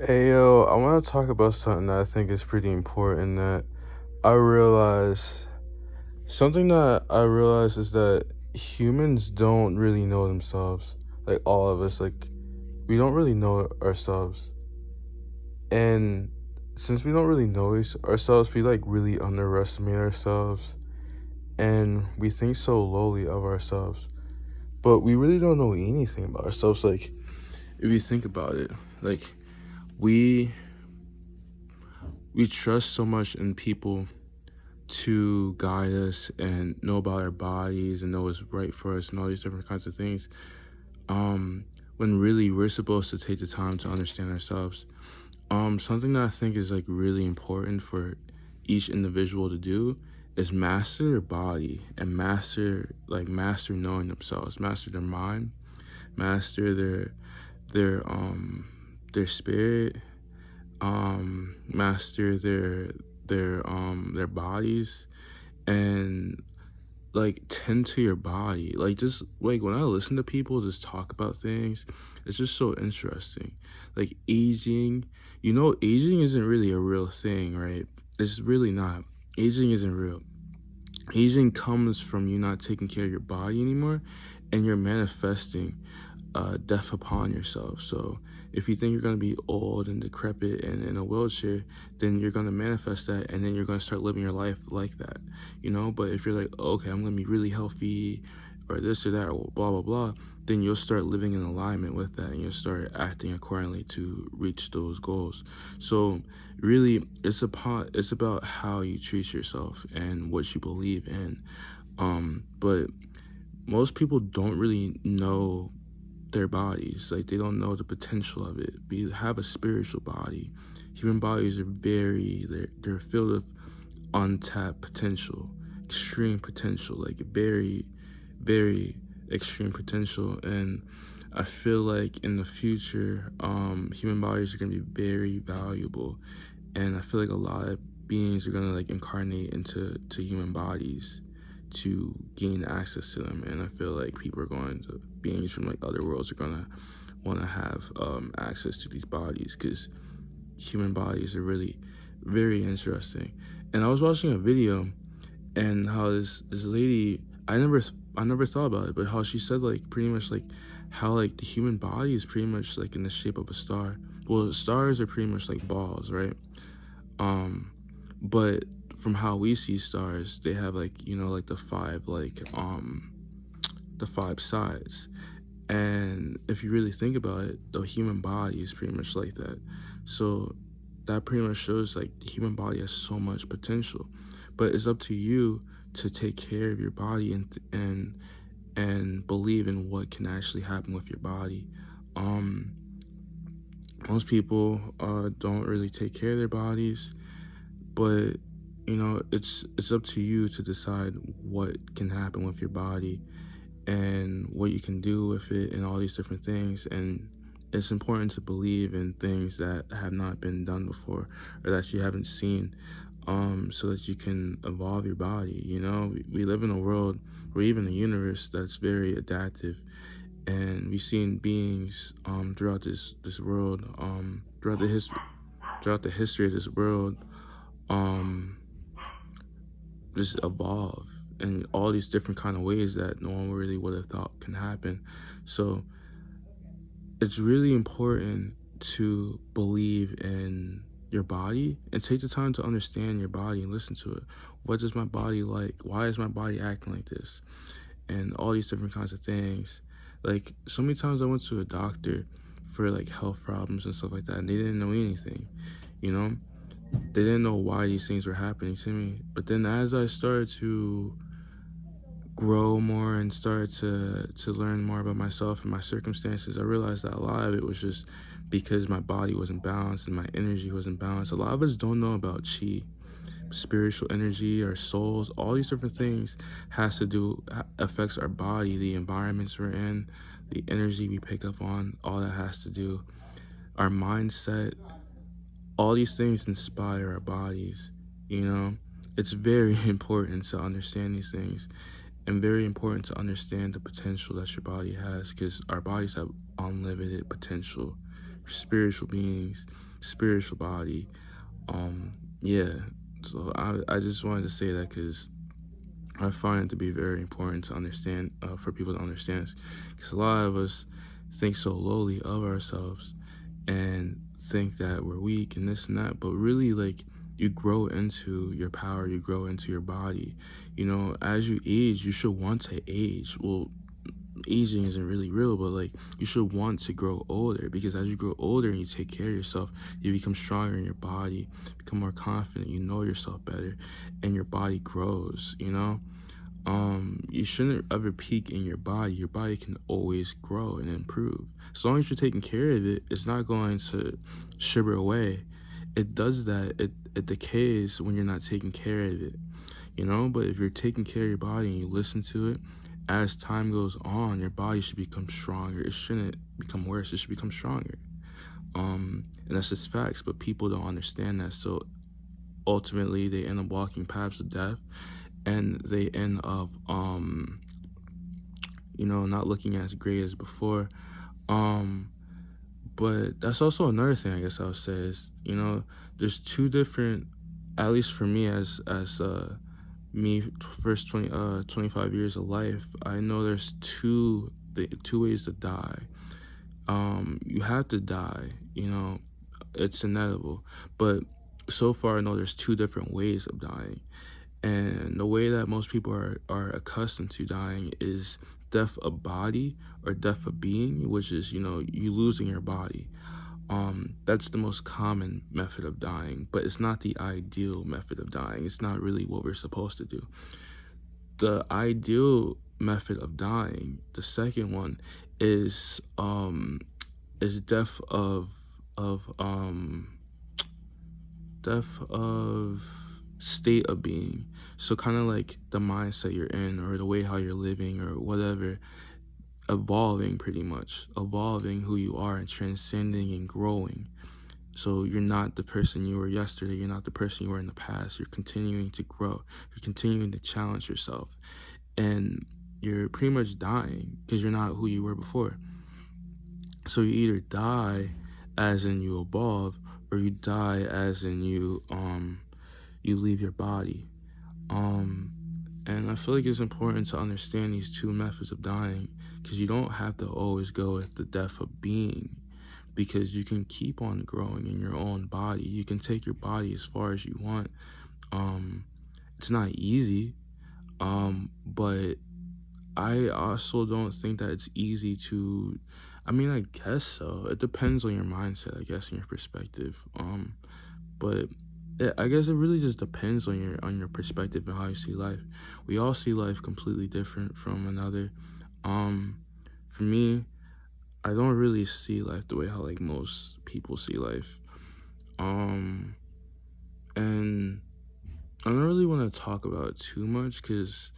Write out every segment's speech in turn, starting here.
Hey yo, I want to talk about something that I think is pretty important that I realize. Something that I realize is that humans don't really know themselves. Like all of us, like we don't really know ourselves. And since we don't really know ourselves, we like really underestimate ourselves and we think so lowly of ourselves. But we really don't know anything about ourselves. Like if you think about it, like we we trust so much in people to guide us and know about our bodies and know what's right for us and all these different kinds of things. Um, when really we're supposed to take the time to understand ourselves. Something that I think is like really important for each individual to do is master their body and master knowing themselves, master their mind, master their spirit, master their bodies, and like tend to your body. Like just like when I listen to people just talk about things, it's just so interesting. Like aging, aging isn't really a real thing, right? It's really not. Aging isn't real. Aging comes from you not taking care of your body anymore, and you're manifesting death upon yourself. So if you think you're going to be old and decrepit and in a wheelchair, then you're going to manifest that, and then you're going to start living your life like that, But if you're like, oh, okay, I'm going to be really healthy or this or that or blah, blah, blah, then you'll start living in alignment with that and you'll start acting accordingly to reach those goals. So really, it's about how you treat yourself and what you believe in. But most people don't really know their bodies. Like they don't know the potential of it. We have a spiritual body. Human bodies are they're filled with untapped potential, extreme potential, like very, very extreme potential. And I feel like in the future, human bodies are gonna be very valuable. And I feel like a lot of beings are gonna like incarnate into human bodies to gain access to them. And I feel like people are going to beings from like other worlds are gonna want to have access to these bodies because human bodies are really very interesting. And I was watching a video and how this lady, I never thought about it, but how she said like pretty much like how like the human body is pretty much like in the shape of a star. Well, stars are pretty much like balls, right? um but from how we see stars, they have like like the five sides. And if you really think about it, the human body is pretty much like that. So that pretty much shows like the human body has so much potential, but it's up to you to take care of your body and believe in what can actually happen with your body. um Most people don't really take care of their bodies, but it's up to you to decide what can happen with your body and what you can do with it and all these different things. And it's important to believe in things that have not been done before or that you haven't seen, so that you can evolve your body. We live in a world or even a universe that's very adaptive, and we've seen beings throughout this world, throughout the history of this world, um, just evolve in all these different kind of ways that no one really would have thought can happen. So it's really important to believe in your body and take the time to understand your body and listen to it. What does my body like? Why is my body acting like this? And all these different kinds of things. Like so many times I went to a doctor for like health problems and stuff like that, and they didn't know anything, you know? They didn't know why these things were happening to me. But then as I started to grow more and start to learn more about myself and my circumstances, I realized that a lot of it was just because my body wasn't balanced and my energy wasn't balanced. A lot of us don't know about chi, spiritual energy, our souls, all these different things affects our body, the environments we're in, the energy we pick up on, all that has to do, our mindset, all these things inspire our bodies, you know? It's very important to understand these things and very important to understand the potential that your body has because our bodies have unlimited potential. We're spiritual beings spiritual body. Yeah. So I just wanted to say that because I find it to be very important to understand, for people to understand, because a lot of us think so lowly of ourselves and think that we're weak and this and that, but really, like, you grow into your power, you grow into your body. You know, as you age, you should want to age. Well, aging isn't really real, but like, you should want to grow older, because as you grow older and you take care of yourself, you become stronger in your body, become more confident, you know yourself better, and your body grows, you know. You shouldn't ever peak in your body. Your body can always grow and improve. As long as you're taking care of it, it's not going to shiver away. It does that. It decays when you're not taking care of it, you know. But if you're taking care of your body and you listen to it, as time goes on, your body should become stronger. It shouldn't become worse. It should become stronger. And that's just facts. But people don't understand that. So ultimately, they end up walking paths of death, and they end up not looking as great as before. But that's also another thing I guess I would say is, there's two different, at least for me, as me first 25 years of life, I know there's two ways to die. You have to die, it's inevitable, but so far I know there's two different ways of dying. And the way that most people are accustomed to dying is death of body or death of being, which is, you losing your body. That's the most common method of dying, but it's not the ideal method of dying. It's not really what we're supposed to do. The ideal method of dying, the second one, is death of state of being. So kind of like the mindset you're in, or the way how you're living, or whatever, evolving, pretty much evolving who you are and transcending and growing. So you're not the person you were yesterday, you're not the person you were in the past, you're continuing to grow, you're continuing to challenge yourself, and you're pretty much dying because you're not who you were before. So you either die as in you evolve, or you die as in you leave your body. And I feel like it's important to understand these two methods of dying, because you don't have to always go with the death of being, because you can keep on growing in your own body. You can take your body as far as you want. It's not easy, but I also don't think that it's easy to, I guess so. It depends on your mindset, I guess, and your perspective. But I guess it really just depends on your perspective and how you see life. We all see life completely different from another. For me, I don't really see life the way how like most people see life. And I don't really want to talk about it too much, because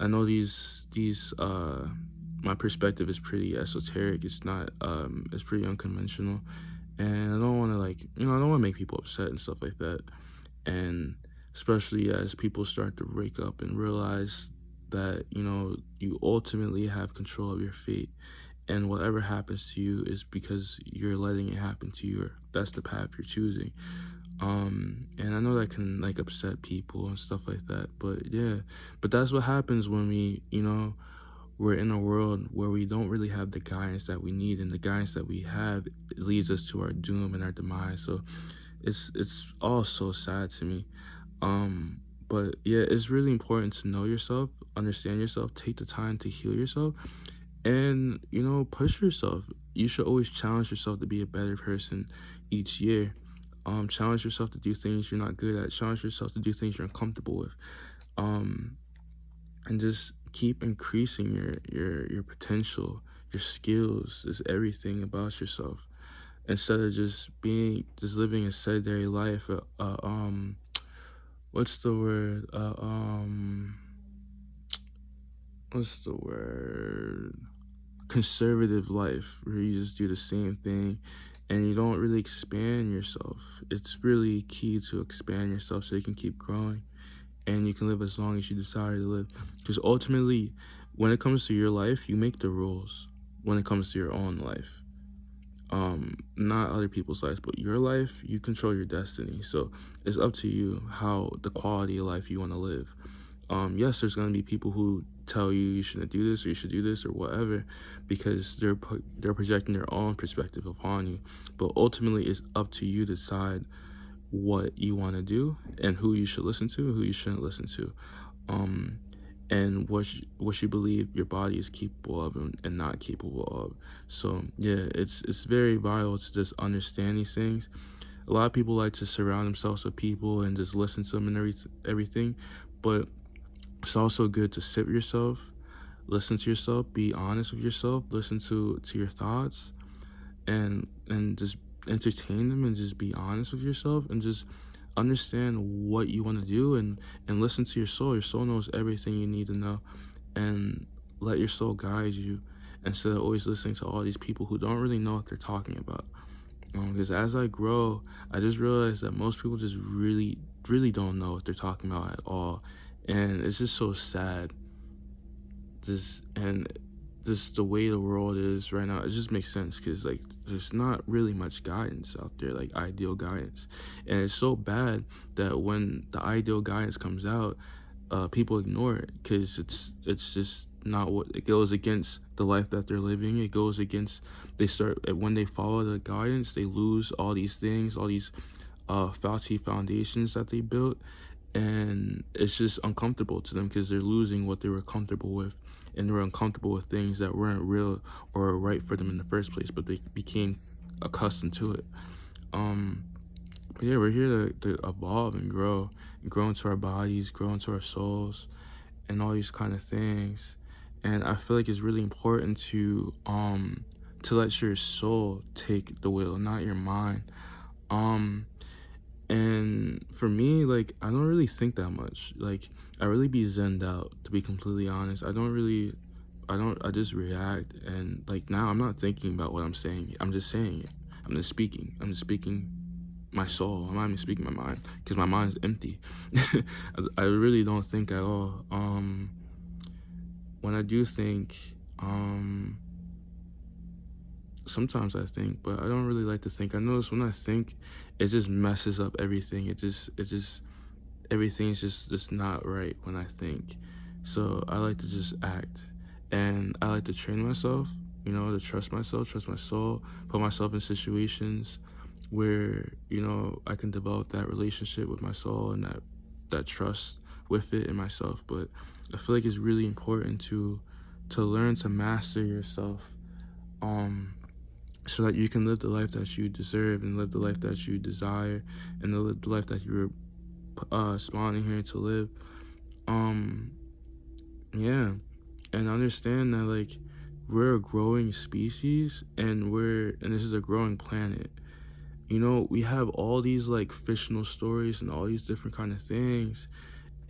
I know my perspective is pretty esoteric. It's not, it's pretty unconventional. And I don't want to I don't want to make people upset and stuff like that. And especially as people start to wake up and realize that, you ultimately have control of your fate. And whatever happens to you is because you're letting it happen to you, or that's the path you're choosing. And I know that can upset people and stuff like that. But yeah, but that's what happens when we're in a world where we don't really have the guidance that we need, and the guidance that we have leads us to our doom and our demise. So it's all so sad to me. But yeah, it's really important to know yourself, understand yourself, take the time to heal yourself, and push yourself. You should always challenge yourself to be a better person each year. Challenge yourself to do things you're not good at. Challenge yourself to do things you're uncomfortable with. And just keep increasing your potential, your skills, just everything about yourself, instead of just living a sedentary life. What's the word? Conservative life, where you just do the same thing and you don't really expand yourself. It's really key to expand yourself so you can keep growing and you can live as long as you desire to live. Because ultimately, when it comes to your life, you make the rules when it comes to your own life. not other people's lives, but your life. You control your destiny, so it's up to you how the quality of life you want to live. Yes, there's going to be people who tell you you shouldn't do this or you should do this or whatever, because they're projecting their own perspective upon you. But ultimately, it's up to you to decide what you want to do and who you should listen to and who you shouldn't listen to. Um, and what you believe your body is capable of and not capable of. So yeah, it's very vital to just understand these things. A lot of people like to surround themselves with people and just listen to them and everything, but it's also good to sit with yourself, listen to yourself, be honest with yourself, listen to your thoughts, and just entertain them and just be honest with yourself and just understand what you want to do and listen to your soul. Your soul knows everything you need to know, and let your soul guide you instead of always listening to all these people who don't really know what they're talking about. Because as I grow, I just realized that most people just really don't know what they're talking about at all, and it's just so sad. Just the way the world is right now, it just makes sense because like there's not really much guidance out there, like ideal guidance, and it's so bad that when the ideal guidance comes out, people ignore it because it's just not what it goes against the life that they're living. It goes against they start when they follow the guidance, they lose all these things, all these faulty foundations that they built, and it's just uncomfortable to them because they're losing what they were comfortable with, and they're uncomfortable with things that weren't real or right for them in the first place, but they became accustomed to it. um yeah, we're here to evolve and grow into our bodies, grow into our souls, and all these kind of things. And I feel like it's really important to let your soul take the wheel, not your mind. um and for me, like, I don't really think that much. Like, I really be zenned out, to be completely honest. I just react. And, like, now I'm not thinking about what I'm saying. I'm just saying it. I'm just speaking my soul. I'm not even speaking my mind because my mind's empty. I really don't think at all. When I do think, um, sometimes I think, but I don't really like to think. I notice when I think, it just messes up everything. Everything's just not right when I think. So I like to just act, and I like to train myself, to trust myself, trust my soul, put myself in situations where, I can develop that relationship with my soul and that trust with it in myself. But I feel like it's really important to learn to master yourself, um so that you can live the life that you deserve and live the life that you desire and live the life that you were spawning here to live. Um, yeah, and understand that, like, we're a growing species, and this is a growing planet. We have all these like fictional stories and all these different kind of things.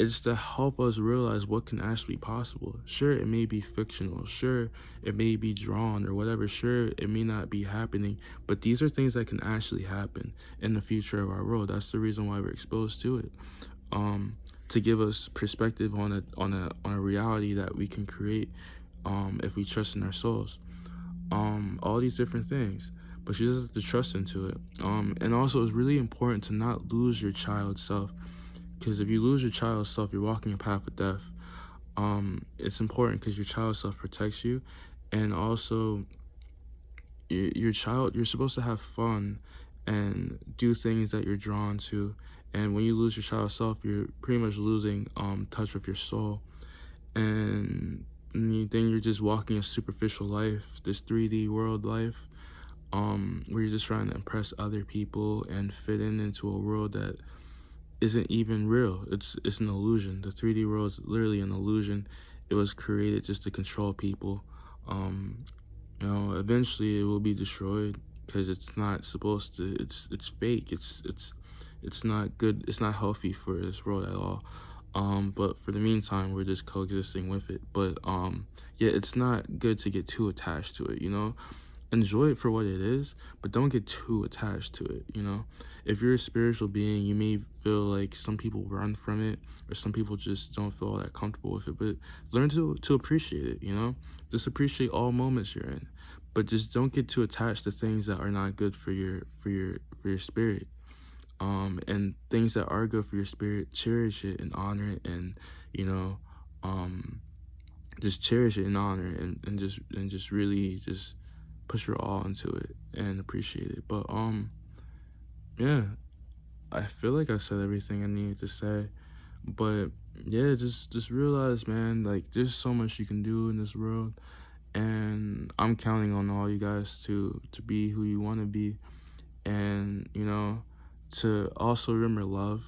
It's to help us realize what can actually be possible. Sure, it may be fictional. Sure, it may be drawn or whatever. Sure, it may not be happening. But these are things that can actually happen in the future of our world. That's the reason why we're exposed to it. To give us perspective on a reality that we can create, if we trust in our souls. All these different things. But you just have to trust into it. And also, it's really important to not lose your child self, because if you lose your child self, you're walking a path of death. It's important because your child self protects you, and also you're supposed to have fun and do things that you're drawn to. And when you lose your child self, you're pretty much losing touch with your soul, and then you're just walking a superficial life, this 3D world life, where you're just trying to impress other people and fit into a world that isn't even real. It's an illusion. The 3D world is literally an illusion. It was created just to control people. Eventually it will be destroyed because it's not supposed to. It's fake. It's not good. It's not healthy for this world at all. But for the meantime, we're just coexisting with it. But yeah, it's not good to get too attached to it. Enjoy it for what it is, but don't get too attached to it. If you're a spiritual being, you may feel like some people run from it, or some people just don't feel all that comfortable with it, but learn to appreciate it. Just appreciate all moments you're in, but just don't get too attached to things that are not good for your spirit. And things that are good for your spirit, cherish it and honor it, and you know, um, just cherish it and honor it, and just really just put your all into it and appreciate it. But yeah, I feel like I said everything I needed to say. But yeah, just realize, man, like there's so much you can do in this world, and I'm counting on all you guys to be who you want to be, and to also remember love.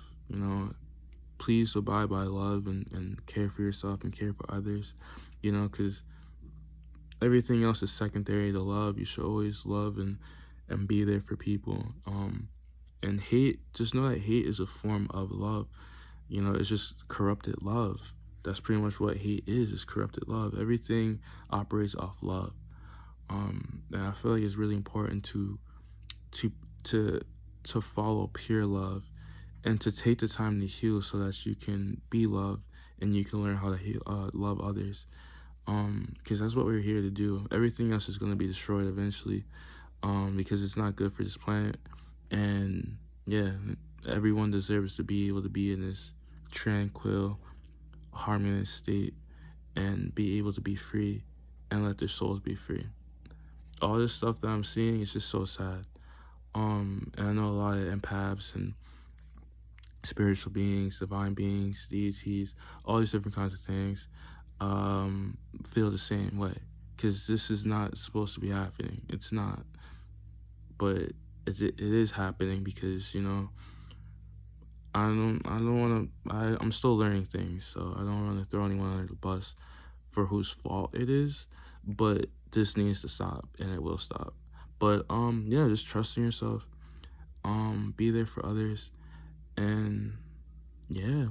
Please abide by love, and care for yourself and care for others. Because everything else is secondary to love. You should always love and be there for people. And hate, just know that hate is a form of love. It's just corrupted love. That's pretty much what hate is corrupted love. Everything operates off love. And I feel like it's really important to to to follow pure love, and to take the time to heal so that you can be loved and you can learn how to love others. Because that's what we're here to do. Everything else is going to be destroyed eventually, because it's not good for this planet. And yeah, everyone deserves to be able to be in this tranquil, harmonious state and be able to be free and let their souls be free. All this stuff that I'm seeing is just so sad. And I know a lot of empaths and spiritual beings, divine beings, deities, all these different kinds of things, feel the same way. Because this is not supposed to be happening. It's not. But it is happening because, I'm still learning things, so I don't want to throw anyone under the bus for whose fault it is, but this needs to stop, and it will stop. But, yeah, just trust in yourself, be there for others, and, yeah,